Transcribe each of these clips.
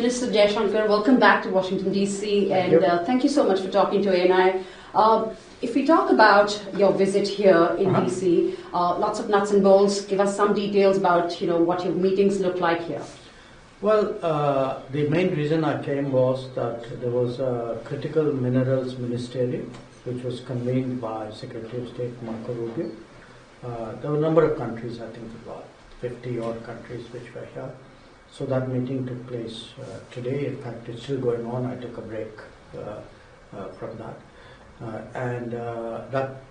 Minister Jaishankar, welcome back to Washington, D.C. Thank you so much for talking to ANI. If we talk about your visit here in D.C., lots of nuts and bolts, give us some details about what your meetings look like here. Well, the main reason I came was that there was a critical minerals ministerial which was convened by Secretary of State Marco Rubio. There were a number of countries, I think about 50 odd countries which were here. So that meeting took place today. In fact, it's still going on. I took a break from that.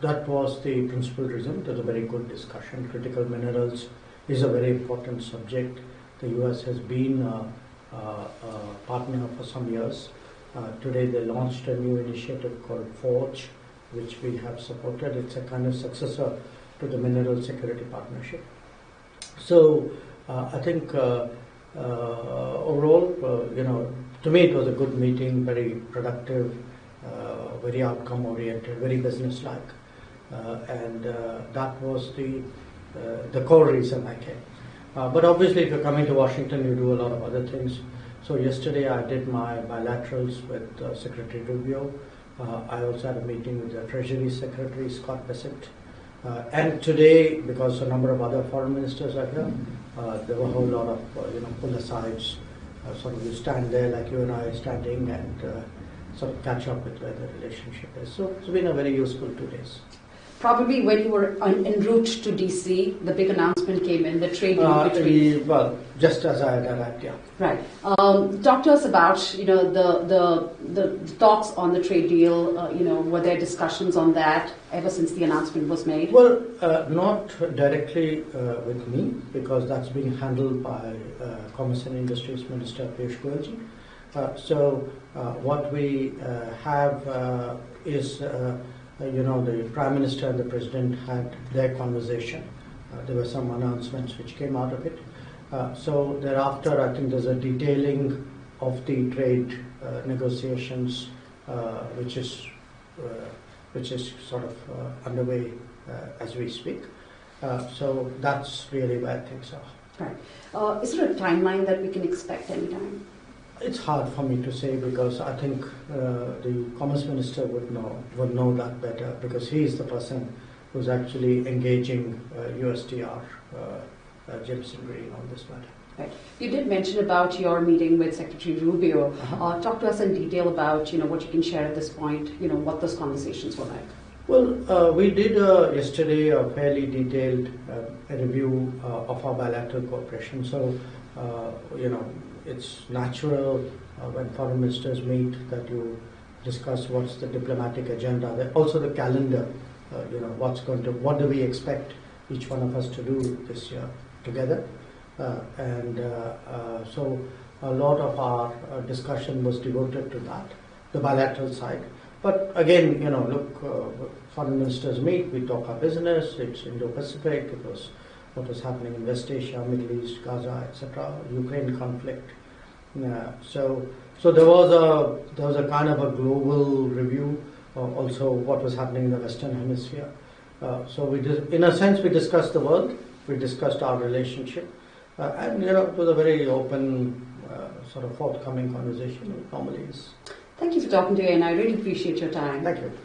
That was the principal reason. It was a very good discussion. Critical minerals is a very important subject. The US has been a partner for some years. Today they launched a new initiative called Forge, which we have supported. It's a kind of successor to the Mineral Security Partnership. So I think overall, to me it was a good meeting, very productive, very outcome oriented, very business-like, and that was the core reason I came. But obviously, if you're coming to Washington, you do a lot of other things. So yesterday I did my bilaterals with Secretary Rubio. I also had a meeting with the Treasury Secretary, Scott Bessent. And today, because a number of other foreign ministers are here, there were a whole lot of pull-asides. Sort of you stand there like you and I are standing and sort of catch up with where the relationship is. So it's been a very useful 2 days. Probably when you were en route to DC, the big announcement came in, the trade deal between... Well, just as I had arrived, yeah. Right. Talk to us about, the talks on the trade deal, were there discussions on that ever since the announcement was made? Well, not directly with me, because that's being handled by Commerce and Industries Minister Piyush Goyalji. So what we have is... the Prime Minister and the President had their conversation. There were some announcements which came out of it. So thereafter, I think there's a detailing of the trade negotiations, which is sort of underway as we speak. So that's really where things are. Right. Is there a timeline that we can expect anytime? It's hard for me to say because I think the Commerce Minister would know that better because he is the person who's actually engaging USTR, Jameson Green on this matter. Right. You did mention about your meeting with Secretary Rubio. Talk to us in detail about what you can share at this point, what those conversations were like. Well, we did yesterday a fairly detailed review of our bilateral cooperation. So, it's natural when foreign ministers meet that you discuss what's the diplomatic agenda. Also the calendar, what do we expect each one of us to do this year together. So a lot of our discussion was devoted to that, the bilateral side. But again, foreign ministers meet, we talk our business, it's Indo-Pacific, it was what was happening in West Asia, Middle East, Gaza, etc., Ukraine conflict. So there was a kind of a global review, also what was happening in the Western Hemisphere. So in a sense, we discussed the world, we discussed our relationship, and it was a very open, sort of forthcoming conversation. It normally is. Thank you for talking to me, and I really appreciate your time. Thank you. Pleasure.